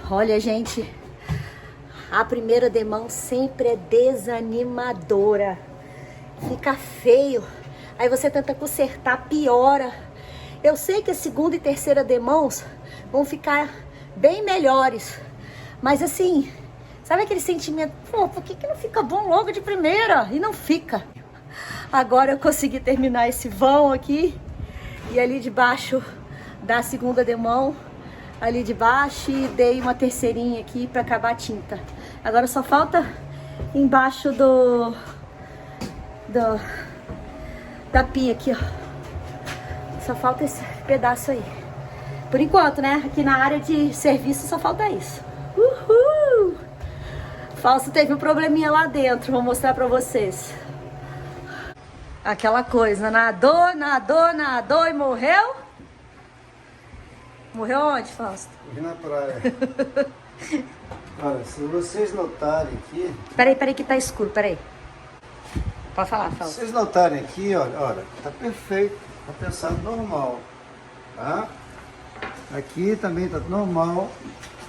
Olha, gente, a primeira demão sempre é desanimadora. Fica feio. Aí você tenta consertar, piora. Eu sei que a segunda e terceira demãos vão ficar bem melhores. Mas assim, sabe aquele sentimento? Pô, por que não fica bom logo de primeira? E não fica. Agora eu consegui terminar esse vão aqui. E ali debaixo da segunda demão, ali de baixo, e dei uma terceirinha aqui para acabar a tinta. Agora só falta embaixo da pia aqui, ó. Só falta esse pedaço aí. Por enquanto, né? Aqui na área de serviço só falta isso. Uhul! Falso teve um probleminha lá dentro, vou mostrar pra vocês. Aquela coisa, nadou e morreu. Morreu onde, Fausto? Morri na praia. Olha, se vocês notarem aqui... Peraí que tá escuro, peraí. Pode falar, Fausto. Se vocês notarem aqui, olha, tá perfeito, tá pensado normal, tá? Aqui também tá normal.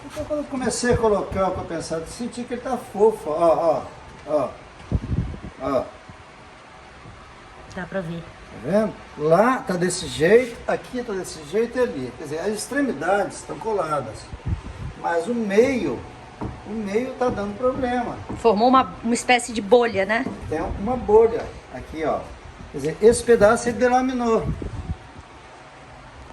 Então quando eu comecei a colocar o compensado, eu senti que ele tá fofo, ó. Dá pra ver. Tá vendo? Lá tá desse jeito, aqui tá desse jeito e ali. Quer dizer, as extremidades estão coladas, mas o meio tá dando problema. Formou uma espécie de bolha, né? Tem uma bolha aqui, ó. Quer dizer, esse pedaço ele delaminou.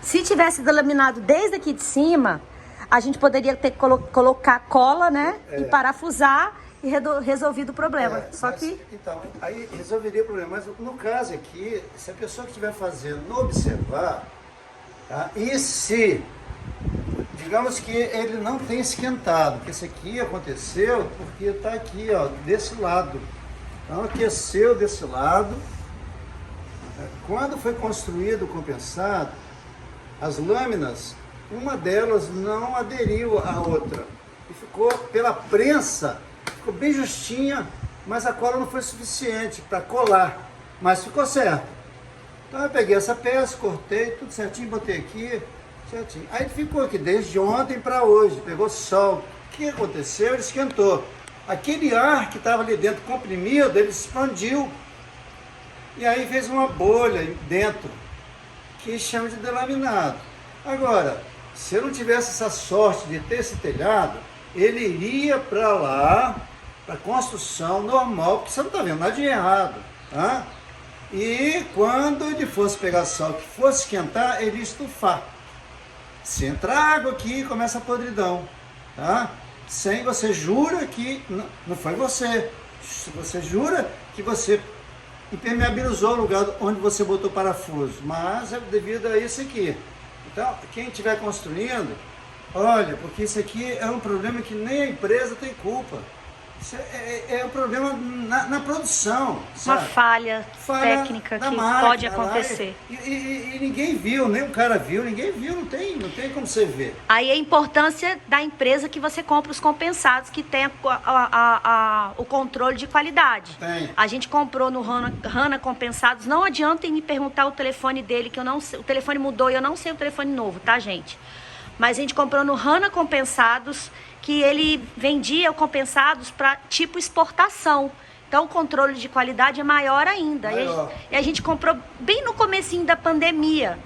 Se tivesse delaminado desde aqui de cima, a gente poderia ter colocar cola, né? E parafusar e resolvido o problema. Só mas, que... Então, aí resolveria o problema. Mas no caso aqui, se a pessoa que estiver fazendo não observar, tá? E se, digamos que ele não tem esquentado, que esse aqui aconteceu porque está aqui, ó, desse lado. Então aqueceu desse lado. Quando foi construído o compensado, as lâminas, uma delas não aderiu à outra. E ficou pela prensa, ficou bem justinha, mas a cola não foi suficiente para colar. Mas ficou certo. Então eu peguei essa peça, cortei, tudo certinho, botei aqui, certinho. Aí ficou aqui desde ontem para hoje, pegou sol. O que aconteceu? Ele esquentou. Aquele ar que estava ali dentro comprimido, ele expandiu. E aí fez uma bolha dentro, que chama de delaminado. Agora, se eu não tivesse essa sorte de ter esse telhado, ele iria para lá, para construção normal, porque você não está vendo nada de errado. Tá? E quando ele fosse pegar sol, que fosse esquentar, ele ia estufar. Se entrar água aqui, começa a podridão. Tá? Sem você jura que não foi você. Você jura que você impermeabilizou o lugar onde você botou parafuso, mas é devido a isso aqui. Então, quem estiver construindo, olha, porque isso aqui é um problema que nem a empresa tem culpa. Isso é um problema na produção, sabe? Uma falha técnica que máquina, pode acontecer. E ninguém viu, nem o cara viu, ninguém viu, não tem como você ver. Aí a importância da empresa que você compra os compensados, que tem o controle de qualidade. Tem. A gente comprou no Hanna Compensados, não adianta me perguntar o telefone dele, que eu não sei, o telefone mudou e eu não sei o telefone novo, tá, gente? Mas a gente comprou no Hanna Compensados, que ele vendia compensados para tipo exportação. Então o controle de qualidade é maior ainda. E a gente comprou bem no comecinho da pandemia,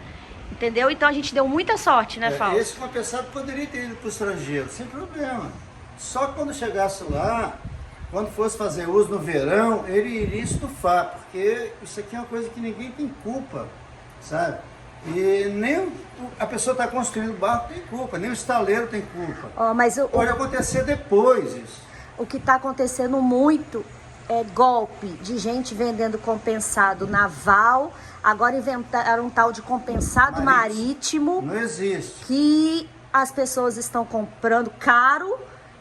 entendeu? Então a gente deu muita sorte, né, Fausto? Esse compensado poderia ter ido para o estrangeiro, sem problema. Só que quando chegasse lá, quando fosse fazer uso no verão, ele iria estufar, porque isso aqui é uma coisa que ninguém tem culpa, sabe? E nem a pessoa está construindo o barco tem culpa, nem o estaleiro tem culpa. Pode acontecer depois isso. O que está acontecendo muito é golpe de gente vendendo compensado naval. Agora inventaram um tal de compensado marítimo. Não existe. Que as pessoas estão comprando caro.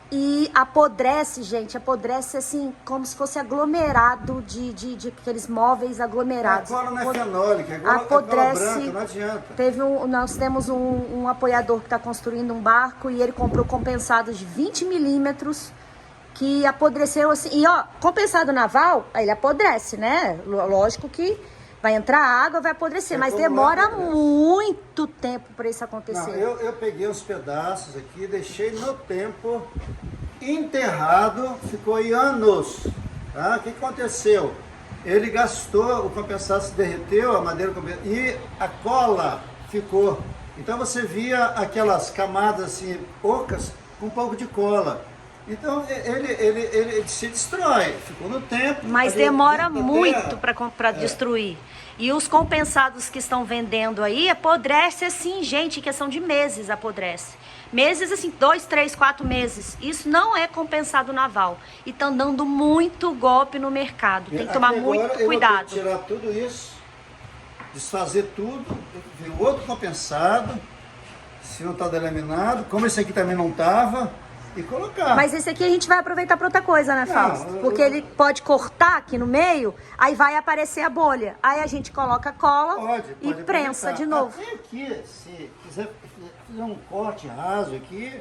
E apodrece, gente, apodrece assim, como se fosse aglomerado de aqueles móveis aglomerados. A cola não é fenólica, é cola apodrece, branca, não adianta. Nós temos um apoiador que está construindo um barco e ele comprou compensados de 20 milímetros que apodreceu assim. E ó, compensado naval, ele apodrece, né? Lógico que Vai entrar água, vai apodrecer, mas demora muito tempo para isso acontecer. Não, eu peguei os pedaços aqui, deixei no tempo enterrado, ficou aí anos. Tá? O que aconteceu? Ele gastou, o compensado se derreteu, a madeira e a cola ficou. Então você via aquelas camadas assim, ocas, com um pouco de cola. Então ele se destrói, ficou no tempo. Mas demora muito para destruir. E os compensados que estão vendendo aí, apodrece assim, gente, em questão de meses apodrece. Meses assim, 2, 3, 4 meses. Isso não é compensado naval. E estão dando muito golpe no mercado. Tem que tomar muito cuidado. Eu vou tirar tudo isso, desfazer tudo, ver outro compensado, se não está delaminado, como esse aqui também não estava. E colocar. Mas esse aqui a gente vai aproveitar para outra coisa, né, Fausto? Porque ele pode cortar aqui no meio, aí vai aparecer a bolha. Aí a gente coloca cola e prensa de novo. Até aqui, se quiser fazer um corte raso aqui,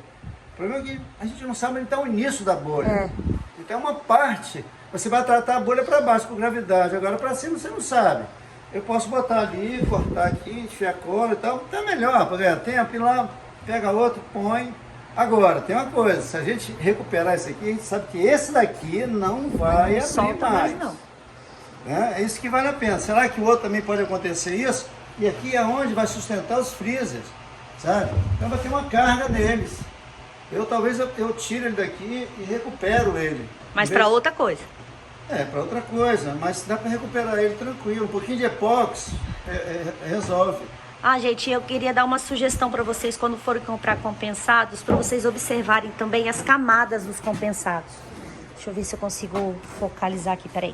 o problema é que a gente não sabe onde está o início da bolha. Então uma parte, você vai tratar a bolha para baixo com gravidade, agora para cima você não sabe. Eu posso botar ali, cortar aqui, enfiar a cola e tal, tá melhor, para ganhar tempo, ir lá, pega outro, põe. Agora, tem uma coisa, se a gente recuperar esse aqui, a gente sabe que esse daqui não vai abrir mais. Não. É isso que vale a pena. Será que o outro também pode acontecer isso? E aqui é onde vai sustentar os freezers, sabe? Então vai ter uma carga deles. Talvez eu tire ele daqui e recupero ele. Mas para outra coisa. Para outra coisa, mas dá para recuperar ele tranquilo. Um pouquinho de epóxi resolve. Gente, eu queria dar uma sugestão para vocês quando forem comprar compensados, para vocês observarem também as camadas dos compensados. Deixa eu ver se eu consigo focalizar aqui, peraí.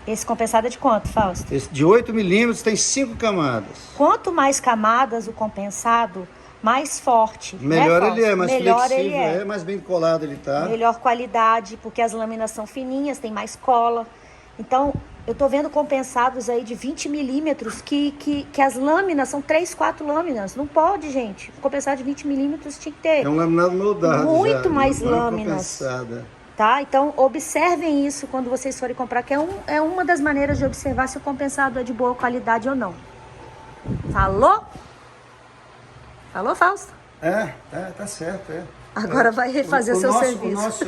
Esse compensado é de quanto, Fausto? Esse de 8 milímetros tem 5 camadas. Quanto mais camadas o compensado, mais forte. Melhor ele é, mais melhor flexível, ele é. Mais bem colado ele tá. Melhor qualidade, porque as lâminas são fininhas, tem mais cola. Então, eu tô vendo compensados aí de 20 milímetros que as lâminas são 3, 4 lâminas. Não pode, gente. Compensado de 20 milímetros tinha que ter. É um laminado moldado. Muito mais não lâminas. Compensada. Tá? Então, observem isso quando vocês forem comprar, que é uma das maneiras de observar se o compensado é de boa qualidade ou não. Falou? Falou, Fausto? Tá certo, Agora vai refazer seu serviço. O nosso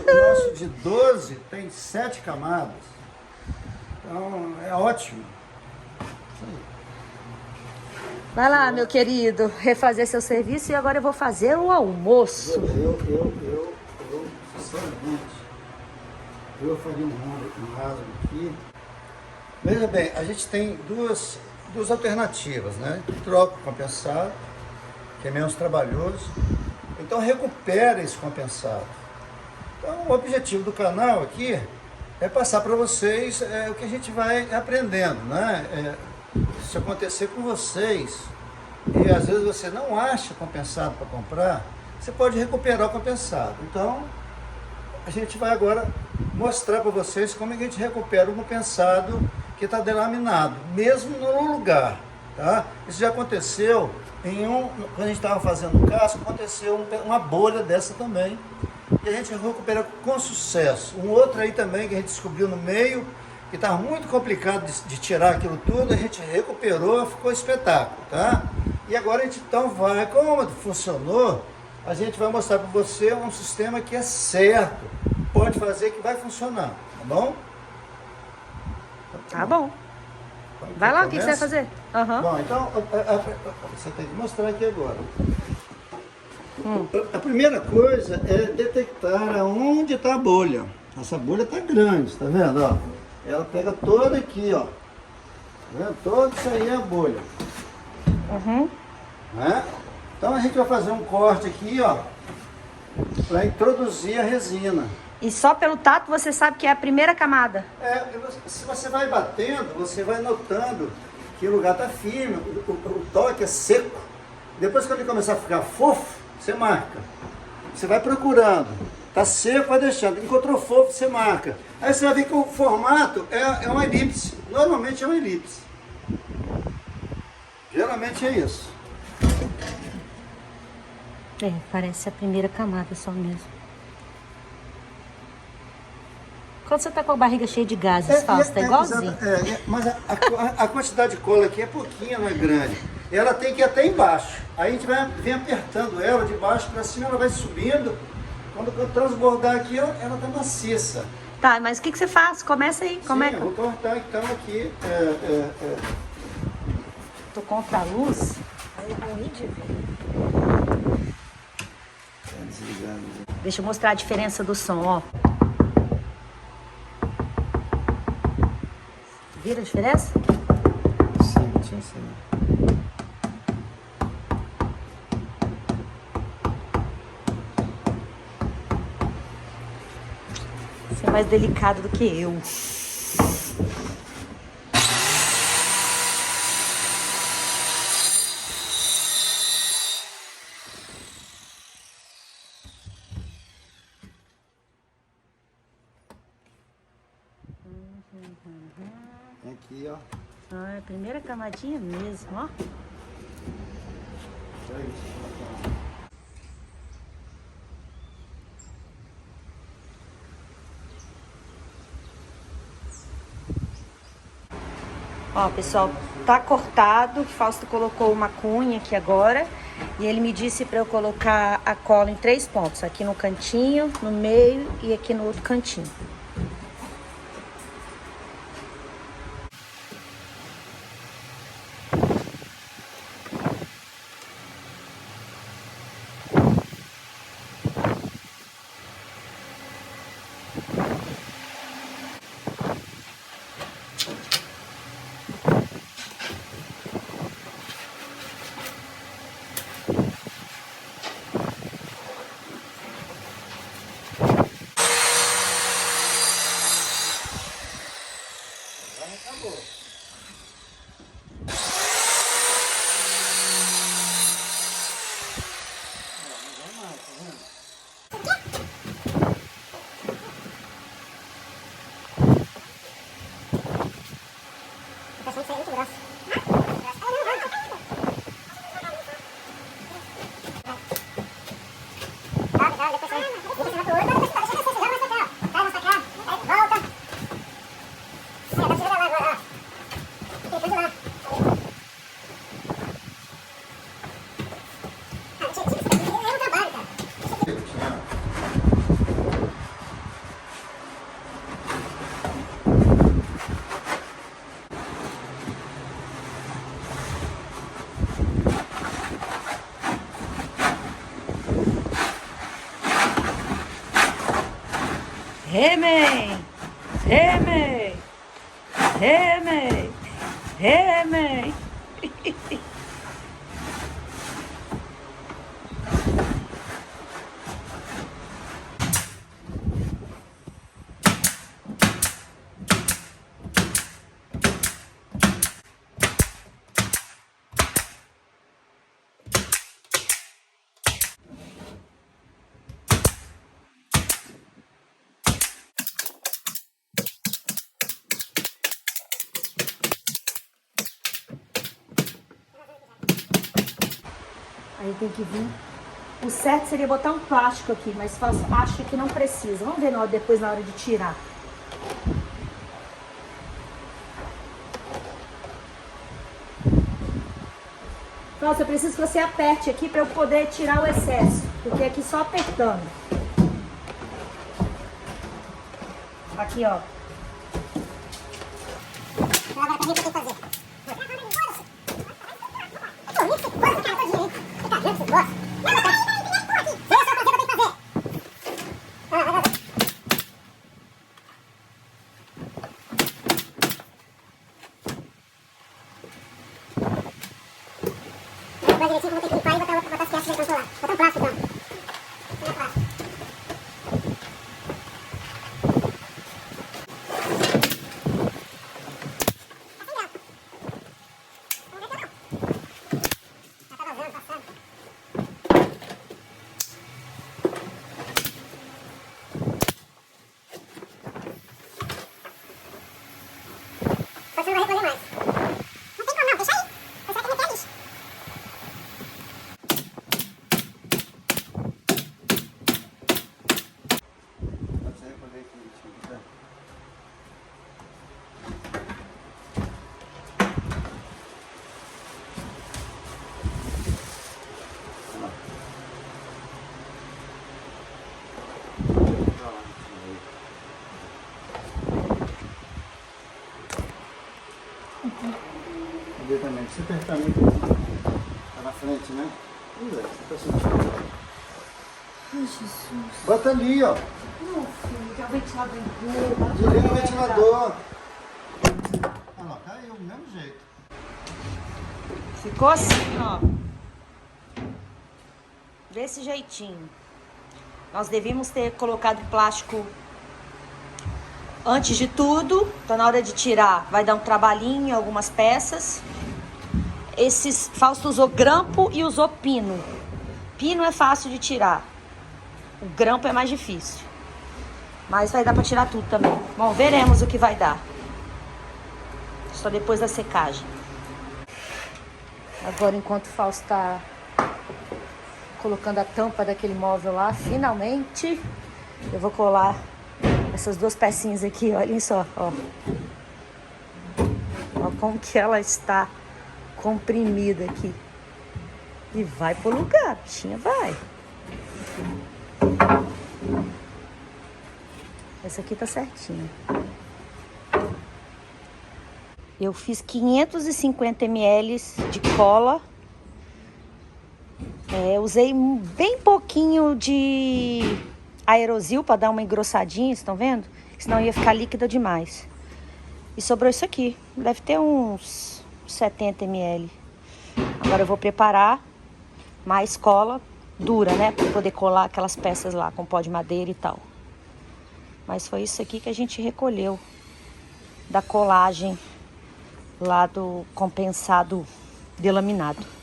de 12 tem 7 camadas. Então, é ótimo. Vai lá, meu querido, refazer seu serviço e agora eu vou fazer o almoço. Eu sinceramente, eu faria um raso aqui. Veja bem, a gente tem duas alternativas, né? Troca o compensado, que é menos trabalhoso. Então recupera esse compensado. Então o objetivo do canal aqui é passar para vocês o que a gente vai aprendendo, né? Se acontecer com vocês e às vezes você não acha compensado para comprar, você pode recuperar o compensado. Então a gente vai agora mostrar para vocês como é que a gente recupera o compensado que está delaminado, mesmo no lugar, tá? Isso já aconteceu quando a gente estava fazendo o casco, aconteceu uma bolha dessa também. E a gente recupera com sucesso. Um outro aí também que a gente descobriu no meio, que estava muito complicado de tirar aquilo tudo, a gente recuperou, ficou espetáculo, tá? E agora a gente então vai, como funcionou, a gente vai mostrar para você um sistema que é certo, pode fazer que vai funcionar, tá bom? Tá bom. Vai lá, o que você vai fazer? Bom, então, você tem que mostrar aqui agora. A primeira coisa é detectar aonde está a bolha. Essa bolha está grande, tá vendo? Ó, ela pega toda aqui, ó. Tá vendo? Todo isso aí é a bolha. Né? Então a gente vai fazer um corte aqui, ó, para introduzir a resina. E só pelo tato você sabe que é a primeira camada? Se você vai batendo, você vai notando que o lugar está firme, o toque é seco. Depois que ele começar a ficar fofo, você marca. Você vai procurando. Tá seco, vai deixando. Encontrou fofo, você marca. Aí você vai ver que o formato é uma elipse. Normalmente é uma elipse. Geralmente é isso. Parece a primeira camada só mesmo. Quando você tá com a barriga cheia de gases, Fausto, tá igualzinho. Mas a quantidade de cola aqui é pouquinha, não é grande. Ela tem que ir até embaixo. Aí a gente vem apertando ela de baixo para cima, ela vai subindo. Quando eu transbordar aqui, ela tá maciça. Tá, mas o que você faz? Começa aí. Como é que... Eu vou cortar então aqui. Tô contra a luz. Aí é ruim de ver. Tá desligado. Deixa eu mostrar a diferença do som, ó. Vira a diferença? Sim. Você é mais delicado do que eu. Aqui, ó. Ah, é a primeira camadinha mesmo, ó. Ó, pessoal, tá cortado. O Fausto colocou uma cunha aqui agora. E ele me disse pra eu colocar a cola em 3 pontos. Aqui no cantinho, no meio e aqui no outro cantinho. Acabou. Remei! Remei! Remei! Remei! Aí tem que vir. O certo seria botar um plástico aqui, mas acho que não precisa. Vamos ver depois na hora de tirar. Nossa, eu preciso que você aperte aqui para eu poder tirar o excesso, porque aqui só apertando. Aqui, ó. Agora pra mim o que eu tenho que fazer? apertar muito. Tá na frente, né? Ai, Jesus. Bota ali, ó. Não, filho, que é o ventilador inteiro. Desliga o ventilador. Ah, não, caiu do mesmo jeito. Ficou assim, ó. Desse jeitinho. Nós devíamos ter colocado plástico antes de tudo. Então, na hora de tirar, vai dar um trabalhinho em algumas peças. Fausto usou grampo e usou pino. Pino é fácil de tirar. O grampo é mais difícil. Mas vai dar pra tirar tudo também. Bom, veremos o que vai dar. Só depois da secagem. Agora, enquanto o Fausto tá colocando a tampa daquele móvel lá, finalmente eu vou colar essas duas pecinhas aqui, olhem só, ó. Ó como que ela está comprimida aqui. E vai pro lugar, bichinha, vai. Essa aqui tá certinha. Eu fiz 550 ml de cola. Usei bem pouquinho de aerosil para dar uma engrossadinha, estão vendo? Senão ia ficar líquida demais. E sobrou isso aqui. Deve ter uns 70 ml. Agora eu vou preparar mais cola dura, né? Para poder colar aquelas peças lá com pó de madeira e tal. Mas foi isso aqui que a gente recolheu da colagem lá do compensado delaminado.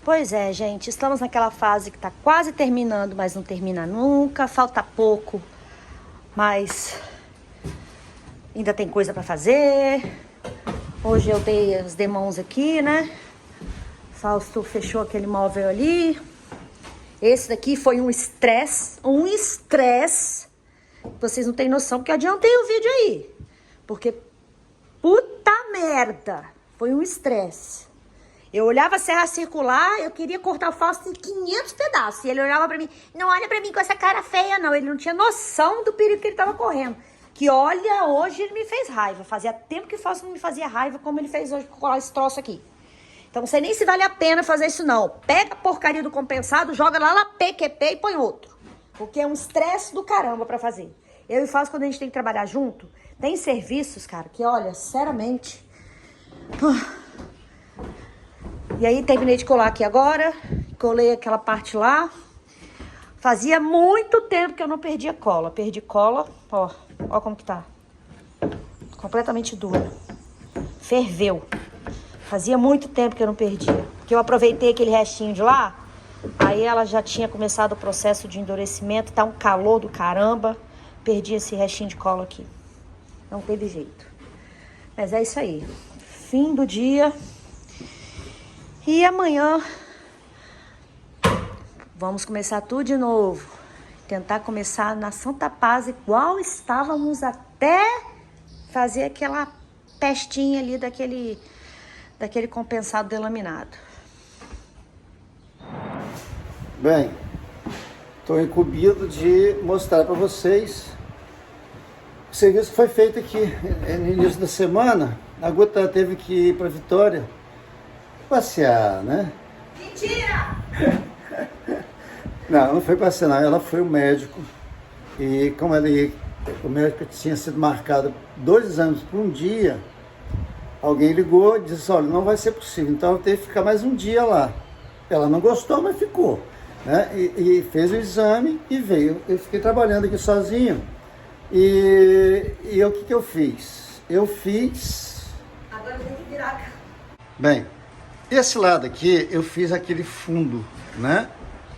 Pois é, gente, estamos naquela fase que tá quase terminando, mas não termina nunca, falta pouco, mas ainda tem coisa pra fazer. Hoje eu dei as demãos aqui, né? Fausto fechou aquele móvel ali. Esse daqui foi um estresse, vocês não têm noção, porque eu adiantei o vídeo aí, porque puta merda, foi um estresse. Eu olhava a serra circular, eu queria cortar o Fausto em 500 pedaços. E ele olhava pra mim, não olha pra mim com essa cara feia, não. Ele não tinha noção do perigo que ele tava correndo. Que olha, hoje ele me fez raiva. Fazia tempo que o Fausto não me fazia raiva como ele fez hoje com colar esse troço aqui. Então não sei nem se vale a pena fazer isso, não. Pega a porcaria do compensado, joga lá na PQP e põe outro. Porque é um estresse do caramba pra fazer. Eu e o Fausto, quando a gente tem que trabalhar junto, tem serviços, cara, que olha, sinceramente... E aí terminei de colar aqui agora, colei aquela parte lá. Fazia muito tempo que eu não perdia cola. Perdi cola, ó como que tá. Completamente dura. Ferveu. Fazia muito tempo que eu não perdia. Porque eu aproveitei aquele restinho de lá, aí ela já tinha começado o processo de endurecimento, tá um calor do caramba. Perdi esse restinho de cola aqui. Não teve jeito. Mas é isso aí. Fim do dia. E amanhã vamos começar tudo de novo. Tentar começar na Santa Paz igual estávamos até fazer aquela pestinha ali daquele compensado delaminado. Bem, estou incumbido de mostrar para vocês o serviço que foi feito aqui no início da semana. A Guta teve que ir para Vitória passear, né? Mentira! Não foi passear, não. Ela foi ao médico. E como o médico tinha sido marcado 2 exames por um dia, alguém ligou e disse, olha, não vai ser possível, então ela teve que ficar mais um dia lá. Ela não gostou, mas ficou, né? E fez o exame e veio. Eu fiquei trabalhando aqui sozinho. E o que eu fiz? Agora eu tenho que virar. Bem, esse lado aqui eu fiz aquele fundo, né?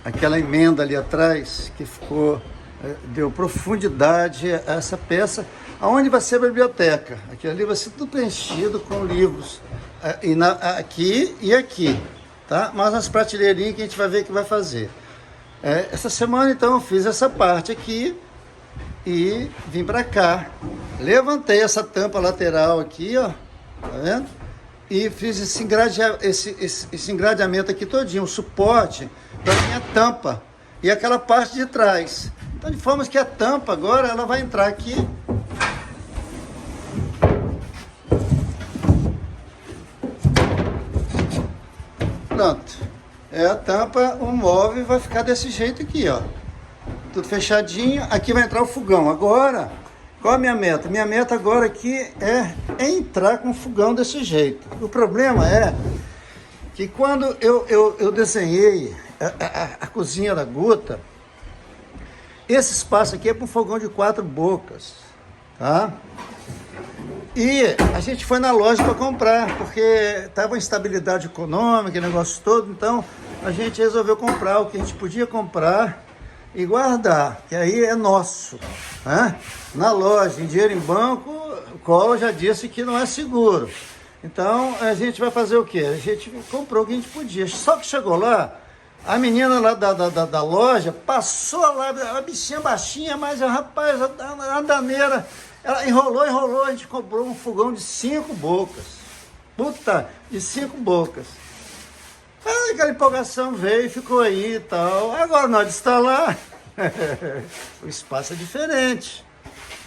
Aquela emenda ali atrás que deu profundidade a essa peça, aonde vai ser a biblioteca. Aquilo ali vai ser tudo preenchido com livros, aqui e aqui, tá? Mas as prateleirinhas que a gente vai ver que vai fazer. Essa semana, então, eu fiz essa parte aqui e vim para cá. Levantei essa tampa lateral aqui, ó, tá vendo? E fiz esse engradeamento aqui todinho, o suporte para minha tampa e aquela parte de trás. Então, de forma que a tampa agora, ela vai entrar aqui. Pronto. A tampa, o móvel vai ficar desse jeito aqui, ó. Tudo fechadinho. Aqui vai entrar o fogão. Agora, qual a minha meta? Minha meta agora aqui é entrar com o fogão desse jeito. O problema é que quando eu desenhei a cozinha da Guta, esse espaço aqui é para um fogão de 4 bocas, tá? E a gente foi na loja para comprar, porque estava uma instabilidade econômica, negócio todo, então a gente resolveu comprar o que a gente podia comprar e guardar, que aí é nosso, né? Na loja, em dinheiro em banco, o Collor já disse que não é seguro. Então a gente vai fazer o quê? A gente comprou o que a gente podia, só que chegou lá, a menina lá da loja passou lá, a bichinha baixinha, mas rapaz, a daneira... Ela enrolou, a gente comprou um fogão de 5 bocas. Puta, de 5 bocas. Aí aquela empolgação veio e ficou aí e tal. Agora, na hora de instalar, o espaço é diferente.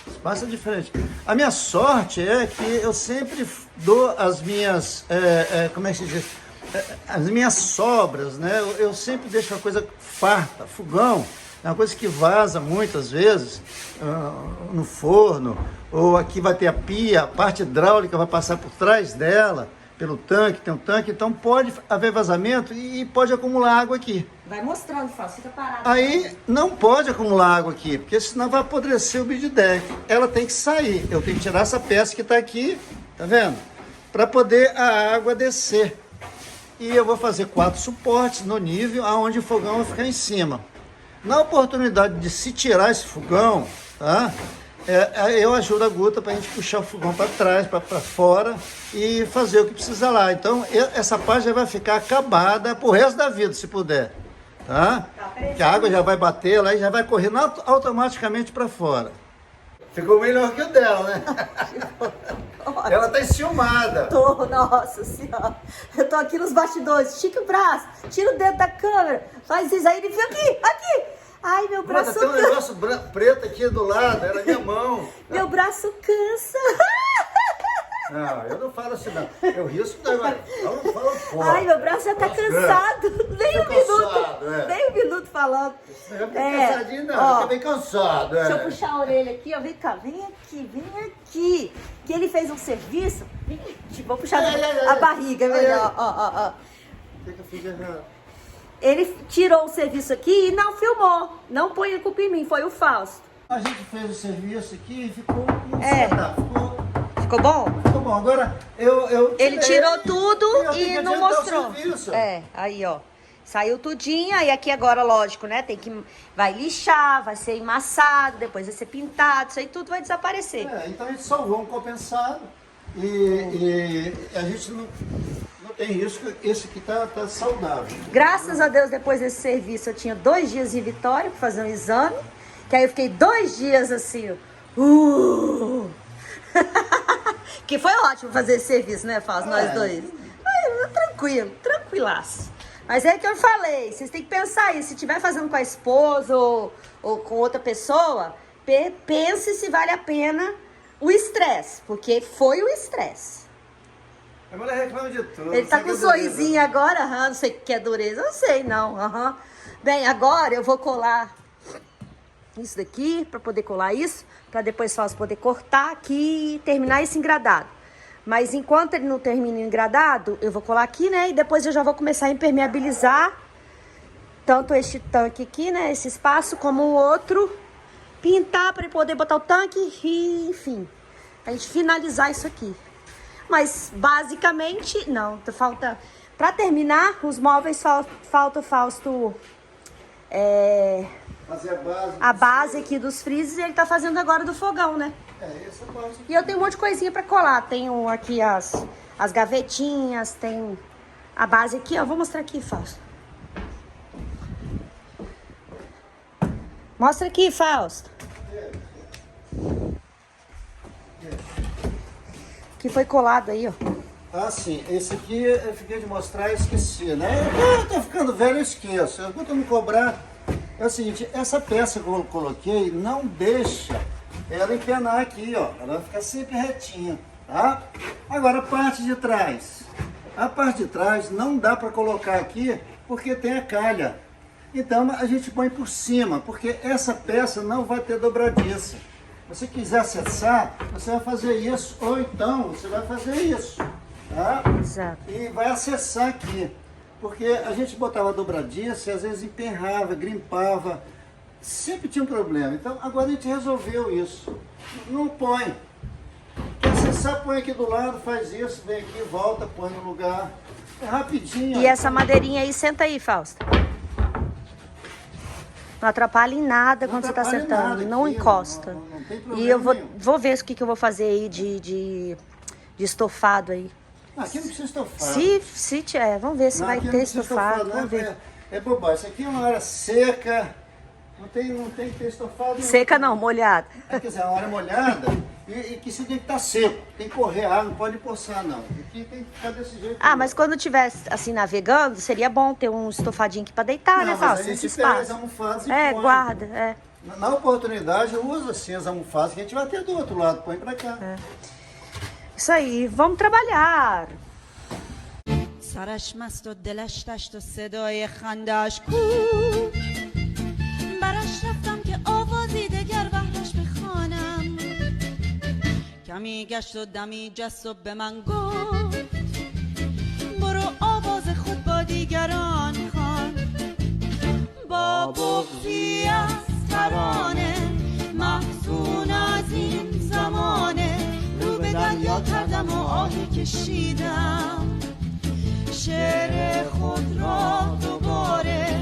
O espaço é diferente. A minha sorte é que eu sempre dou as minhas, como é que se diz? As minhas sobras, né? Eu sempre deixo a coisa farta. Fogão é uma coisa que vaza muitas vezes no forno, ou aqui vai ter a pia, a parte hidráulica vai passar por trás dela, pelo tanque, tem um tanque, então pode haver vazamento e pode acumular água aqui. Vai mostrando, Fausto, fica parado. Aí não pode acumular água aqui, porque senão vai apodrecer o bideck. Ela tem que sair, eu tenho que tirar essa peça que está aqui, tá vendo? Para poder a água descer. E eu vou fazer 4 suportes no nível aonde o fogão vai ficar em cima. Na oportunidade de se tirar esse fogão, tá? Eu ajudo a Guta para a gente puxar o fogão para trás, para fora e fazer o que precisa lá. Então, essa parte já vai ficar acabada pro resto da vida, se puder, tá? Que a água já vai bater lá e já vai correr automaticamente para fora. Ficou melhor que o dela, né? Ela tá enciumada. Tô, nossa senhora. Eu tô aqui nos bastidores. Estica o braço, tira o dedo da câmera. Faz isso aí, ele fica aqui. Ai, meu braço cansa. Tem um negócio preto aqui do lado, era minha mão. Meu braço cansa. Não, eu não falo assim, não. Eu risco agora. Eu não falo forte. Ai, meu braço já tá cansado. Nem um minuto. Nem um minuto falando. Não fica cansadinho, não. Fica bem cansado. Deixa eu puxar a orelha aqui, ó. Vem cá, vem aqui. Que ele fez um serviço. Vou puxar a barriga, melhor. Ó. O que eu fiz errado? Ele tirou o serviço aqui e não filmou. Não põe a culpa em mim, foi o Fausto. A gente fez o serviço aqui e ficou... Ficou bom? Ficou bom. Agora, ele tirou tudo e não mostrou. O Aí, ó. Saiu tudinho, aí aqui agora, lógico, né? Vai lixar, vai ser emassado, depois vai ser pintado, isso aí tudo vai desaparecer. Então a gente salvou um compensado e a gente não tem risco, esse aqui tá saudável. Graças a Deus, depois desse serviço, eu tinha 2 dias em Vitória para fazer um exame, que aí eu fiquei 2 dias assim, que foi ótimo fazer esse serviço, né, Fausto? Nós dois. Tranquilaço. Mas é que eu falei, vocês têm que pensar isso. Se estiver fazendo com a esposa ou com outra pessoa, pense se vale a pena o estresse, porque foi o estresse. A mulher reclama de tudo. Ele tá com um sorrisinho agora, não sei o que é dureza, não sei não. Bem, agora eu vou colar isso daqui, para poder colar isso, para depois só poder cortar aqui e terminar esse engradado. Mas enquanto ele não termina o engradado, eu vou colar aqui, né? E depois eu já vou começar a impermeabilizar tanto este tanque aqui, né? Esse espaço, como o outro. Pintar para poder botar o tanque e, enfim, a gente finalizar isso aqui. Mas, basicamente, não. Falta... Para terminar, os móveis, falta Fausto... fazer a base aqui dos freezers e ele tá fazendo agora do fogão, né? Essa parte. E eu tenho um monte de coisinha pra colar. Tenho aqui as gavetinhas, tem A base aqui, ó, vou mostrar aqui, Fausto. Mostra aqui, Fausto. Que foi colado aí, ó. Ah, sim. Esse aqui eu fiquei de mostrar e esqueci, né? Eu tô ficando velho, eu esqueço. Eu vou me cobrar. É o seguinte, essa peça que eu coloquei não deixa ela empenar aqui, ó. Ela vai ficar sempre retinha, tá? Agora a parte de trás. A parte de trás não dá para colocar aqui porque tem a calha. Então a gente põe por cima, porque essa peça não vai ter dobradiça. Se você quiser acessar, você vai fazer isso, ou então você vai fazer isso, tá? Exato. E vai acessar aqui. Porque a gente botava dobradiça e às vezes emperrava, grimpava. Sempre tinha um problema. Então agora a gente resolveu isso. Não põe. Quer acessar, põe aqui do lado, faz isso, vem aqui, volta, põe no lugar. É rapidinho. E essa madeirinha aí, senta aí, Fausto. Não atrapalha em nada quando você tá sentando. Não encosta. Não tem problema E eu nenhum. vou ver o que eu vou fazer aí de estofado aí. Aqui não precisa estofar. Se tiver, vamos ver se Não, vai aqui não ter precisa estofado. estofar, Vamos não. ver. É bobagem. Isso aqui é uma área seca. Não tem que ter estofado nenhum. Seca não, molhada. Quer dizer, é uma área molhada e que você tem que estar seco. Tem que correr água, não pode poçar, não. Aqui tem que ficar desse jeito. Ah, mas quando tiver assim navegando, seria bom ter um estofadinho aqui pra deitar, não, né, mas Fausto? a gente Nesse pega as espaço. almofadas e É, põe. guarda, é. Na oportunidade, eu uso assim as almofadas que a gente vai ter do outro lado. Põe pra cá. Isso aí, vamos trabalhar. سرش مست و دلش تشت و صدای خندش کو برش رفتم که آوازی دگر بهرش بخوانم کمی گشت و دمی جست و به من گفت برو آواز خود با دیگران خوان با بغضی از ترانه محزون از این زمانه رو به دریا کردم و آهی کشیدم شعر خود را دوباره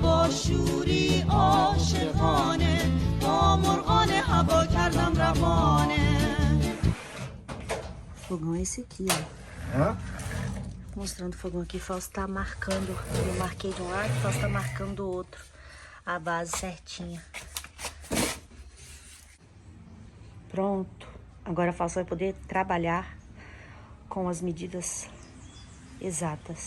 با شوری عاشقانه با مرغان هوا کردم روانه. Fogão é esse aqui, ó. Hã? Mostrando o fogão aqui, Fausto tá marcando. Eu marquei de um lado, Fausto tá marcando do outro. A base certinha. Pronto. Agora Fausto vai poder trabalhar com as medidas exatas.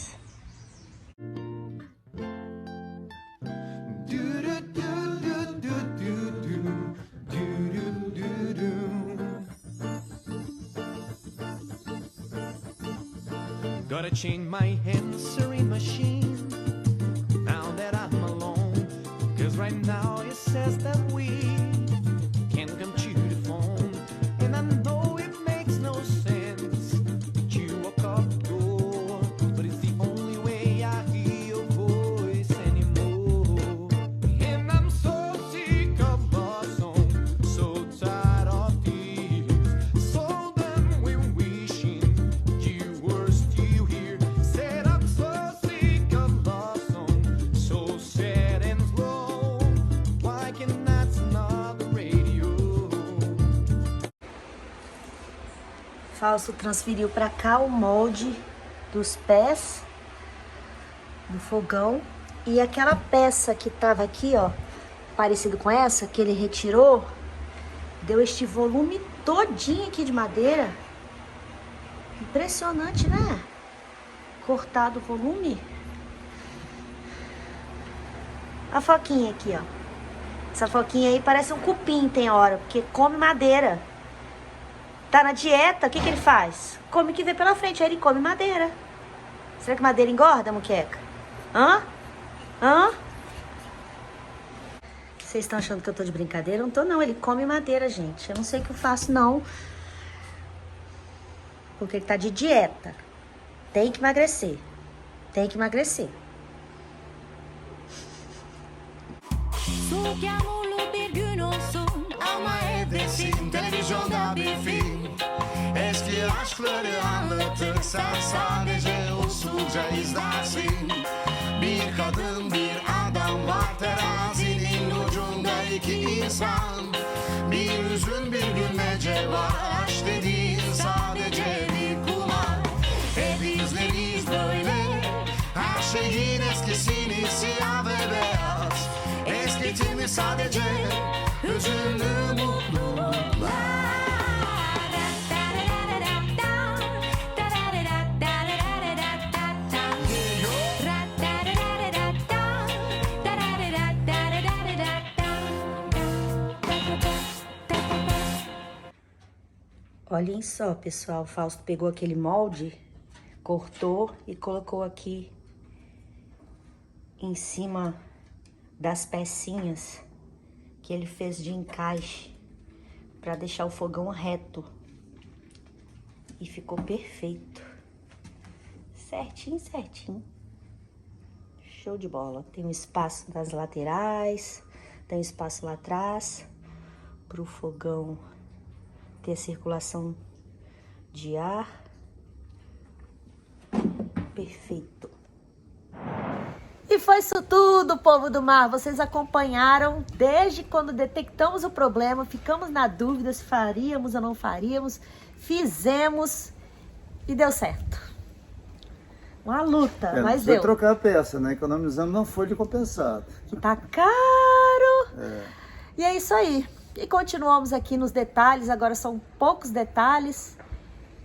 Gotta change my answering machine now that I'm alone. Cause right now it says that we can't come to the phone. And I know it makes no sense that you walk up the door, but it's the only way I hear your voice anymore. And I'm so sick of our song, so tired of this. So done with wishing you were still here. Said I'm so sick of our song, so sad and slow. Why can't I turn off the radio? Fausto transferiu pra cá o molde dos pés do fogão. E aquela peça que tava aqui, ó, parecido com essa, que ele retirou, deu este volume todinho aqui de madeira. Impressionante, né? Cortado o volume. A foquinha aqui, ó. Essa foquinha aí parece um cupim, tem hora, porque come madeira. Tá na dieta, o que ele faz? Come o que vê pela frente, aí ele come madeira. Será que madeira engorda, muqueca? Hã? Hã? Vocês estão achando que eu tô de brincadeira? Eu não tô, não. Ele come madeira, gente. Eu não sei o que eu faço, não. Porque ele tá de dieta. Tem que emagrecer. Tem que emagrecer. Soğuk yağmurlu bir gün olsun ama evdesin televizyonda bir film. Eski aşkları anlatır sen sadece usulca izlersin. Bir kadın bir adam var terazinin ucunda iki insan. Bir hüzün bir gülmece var aşk dediğin sadece bir kumar. Hep izleriz böyle Olhem só, pessoal, o Fausto pegou aquele molde, cortou e colocou aqui em cima das pecinhas que ele fez de encaixe para deixar o fogão reto. E ficou perfeito. Certinho, certinho. Show de bola. Tem um espaço nas laterais, tem um espaço lá atrás para o fogão ter circulação de ar. Perfeito. E foi isso tudo, povo do mar. Vocês acompanharam desde quando detectamos o problema, ficamos na dúvida se faríamos ou não faríamos, fizemos e deu certo. Uma luta, mas deu. Foi trocar a peça, né? Economizamos, não foi de compensado. Tá caro! E é isso aí. E continuamos aqui nos detalhes, agora são poucos detalhes.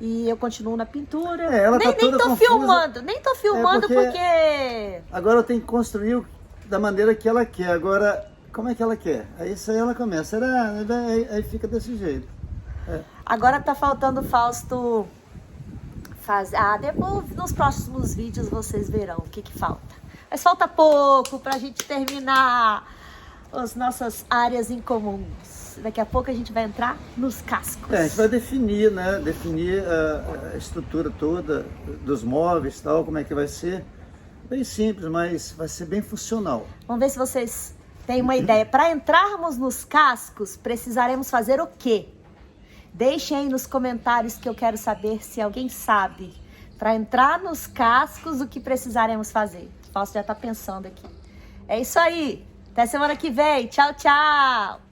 E eu continuo na pintura. Ela tá toda confusa. Nem tô filmando porque... Agora eu tenho que construir da maneira que ela quer. Agora, como é que ela quer? Aí isso aí ela começa. Aí fica desse jeito. Agora tá faltando o Fausto fazer... depois nos próximos vídeos vocês verão o que falta. Mas falta pouco pra gente terminar as nossas áreas em comuns. Daqui a pouco a gente vai entrar nos cascos. A gente vai definir, né? Definir a estrutura toda dos móveis e tal, como é que vai ser. Bem simples, mas vai ser bem funcional. Vamos ver se vocês têm uma ideia. Para entrarmos nos cascos, precisaremos fazer o quê? Deixem aí nos comentários que eu quero saber se alguém sabe. Para entrar nos cascos, o que precisaremos fazer. O Fausto já está pensando aqui. É isso aí. Até semana que vem. Tchau, tchau.